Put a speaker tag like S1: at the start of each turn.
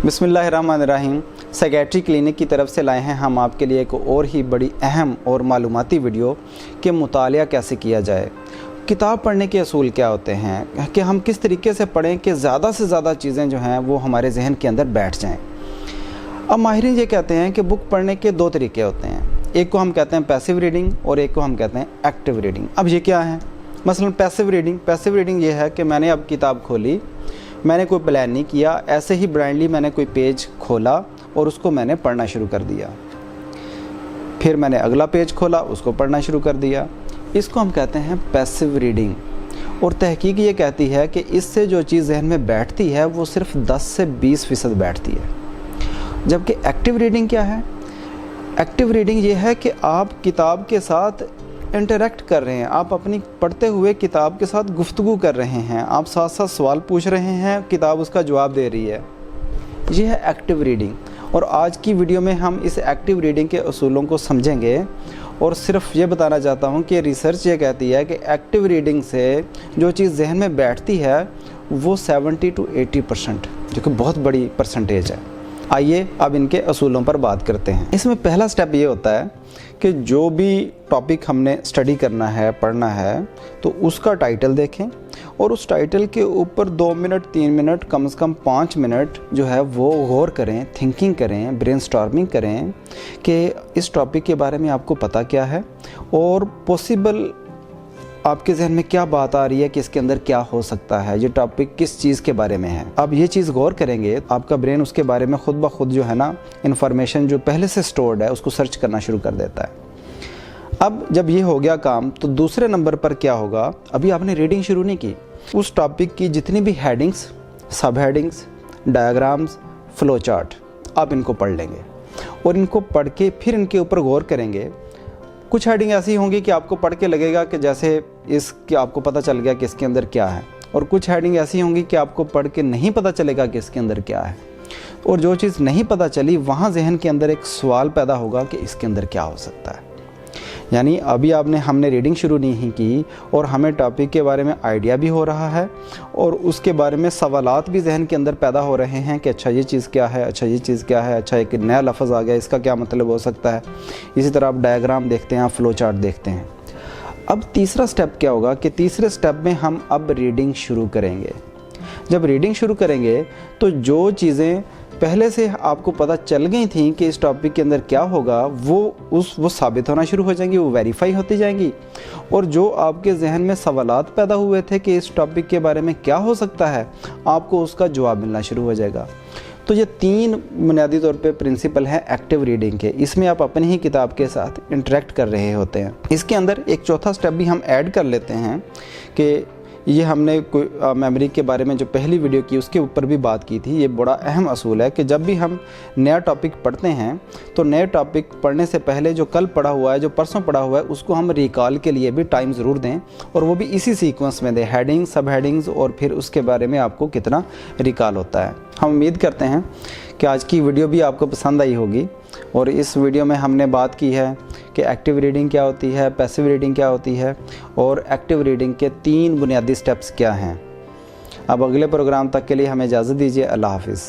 S1: बिस्मिल्लाहिर्रहमानिर्रहीम। Psychiatry clinic की तरफ से लाए हैं हम आपके लिए एक और ही बड़ी अहम और मालूमाती वीडियो कि मुतालिया कैसे किया जाए, किताब पढ़ने के असूल क्या होते हैं, कि हम किस तरीके से पढ़ें कि ज़्यादा से ज़्यादा चीज़ें जो हैं वो हमारे जहन के अंदर बैठ जाएं। अब माहिरीन ये कहते हैं कि बुक पढ़ने के दो तरीके होते हैं, एक को हम कहते हैं पैसिव रीडिंग और एक को हम कहते हैं एक्टिव रीडिंग। अब ये क्या है? मसलन पैसिव रीडिंग ये है कि मैंने अब किताब खोली, मैंने कोई प्लान नहीं किया, ऐसे ही ब्लाइंडली मैंने कोई पेज खोला और उसको मैंने पढ़ना शुरू कर दिया, फिर मैंने अगला पेज खोला, उसको पढ़ना शुरू कर दिया। इसको हम कहते हैं पैसिव रीडिंग। और तहकीक ये कहती है कि इससे जो चीज़ जहन में बैठती है वो सिर्फ 10 से 20% बैठती है। जबकि एक्टिव रीडिंग क्या है? एक्टिव रीडिंग ये है कि आप किताब के साथ इंटरेक्ट कर रहे हैं, आप अपनी पढ़ते हुए किताब के साथ गुफ्तगू कर रहे हैं, आप साथ साथ सवाल पूछ रहे हैं, किताब उसका जवाब दे रही है। ये है एक्टिव रीडिंग। और आज की वीडियो में हम इस एक्टिव रीडिंग के असूलों को समझेंगे। और सिर्फ ये बताना चाहता हूँ कि रिसर्च ये कहती है कि एक्टिव रीडिंग से जो चीज़ जहन में बैठती है वो 70 to 80%, जो कि बहुत बड़ी परसेंटेज है। आइए अब इनके असूलों पर बात करते हैं। इसमें पहला स्टेप ये होता है कि जो भी टॉपिक हमने स्टडी करना है, पढ़ना है, तो उसका टाइटल देखें और उस टाइटल के ऊपर 2 मिनट 3 मिनट कम से कम 5 मिनट जो है वो गौर करें, थिंकिंग करें, ब्रेनस्टॉर्मिंग करें कि इस टॉपिक के बारे में आपको पता क्या है और पॉसिबल आपके जहन में क्या बात आ रही है कि इसके अंदर क्या हो सकता है, ये टॉपिक किस चीज़ के बारे में है। अब ये चीज़ गौर करेंगे, आपका ब्रेन उसके बारे में खुद ब खुद जो है ना इन्फॉर्मेशन जो पहले से स्टोर्ड है उसको सर्च करना शुरू कर देता है। अब जब ये हो गया काम, तो दूसरे नंबर पर क्या होगा? अभी आपने रीडिंग शुरू नहीं की, उस टॉपिक की जितनी भी हेडिंग्स, सब हेडिंग्स, डायग्राम्स, फ्लो चार्ट, आप इनको पढ़ लेंगे और इनको पढ़ के फिर इनके ऊपर गौर करेंगे। कुछ हेडिंग ऐसी होंगी कि आपको पढ़ के लगेगा कि जैसे इसके आपको पता चल गया कि इसके अंदर क्या है, और कुछ हेडिंग ऐसी होंगी कि आपको पढ़ के नहीं पता चलेगा कि इसके अंदर क्या है। और जो चीज़ नहीं पता चली वहाँ जहन के अंदर एक सवाल पैदा होगा कि इसके अंदर क्या हो सकता है। यानी अभी हमने रीडिंग शुरू नहीं की और हमें टॉपिक के बारे में आइडिया भी हो रहा है और उसके बारे में सवालात भी जहन के अंदर पैदा हो रहे हैं कि अच्छा ये चीज़ क्या है, अच्छा ये चीज़ क्या है, अच्छा एक नया लफ्ज़ आ गया, इसका क्या मतलब हो सकता है। इसी तरह आप डायग्राम देखते हैं, आप फ्लो चार्ट देखते हैं। अब तीसरा स्टेप क्या होगा कि तीसरे स्टेप में हम अब रीडिंग शुरू करेंगे। जब रीडिंग शुरू करेंगे तो जो चीज़ें पहले से आपको पता चल गई थी कि इस टॉपिक के अंदर क्या होगा वो साबित होना शुरू हो जाएंगी, वो वेरीफाई होती जाएंगी। और जो आपके जहन में सवालात पैदा हुए थे कि इस टॉपिक के बारे में क्या हो सकता है, आपको उसका जवाब मिलना शुरू हो जाएगा। तो ये 3 बुनियादी तौर पे प्रिंसिपल हैं एक्टिव रीडिंग के। इसमें आप अपनी ही किताब के साथ इंटरेक्ट कर रहे होते हैं। इसके अंदर एक चौथा स्टेप भी हम ऐड कर लेते हैं कि ये हमने कोई मेमोरी के बारे में जो पहली वीडियो की उसके ऊपर भी बात की थी। ये बड़ा अहम असूल है कि जब भी हम नया टॉपिक पढ़ते हैं तो नए टॉपिक पढ़ने से पहले जो कल पढ़ा हुआ है, जो परसों पढ़ा हुआ है, उसको हम रिकॉल के लिए भी टाइम ज़रूर दें और वो भी इसी सीक्वेंस में दें, हेडिंग, सब हेडिंग्स, और फिर उसके बारे में आपको कितना रिकॉल होता है। हम उम्मीद करते हैं कि आज की वीडियो भी आपको पसंद आई होगी। और इस वीडियो में हमने बात की है कि एक्टिव रीडिंग क्या होती है, पैसिव रीडिंग क्या होती है और एक्टिव रीडिंग के 3 बुनियादी स्टेप्स क्या हैं। अब अगले प्रोग्राम तक के लिए हमें इजाज़त दीजिए। अल्लाह हाफिज़।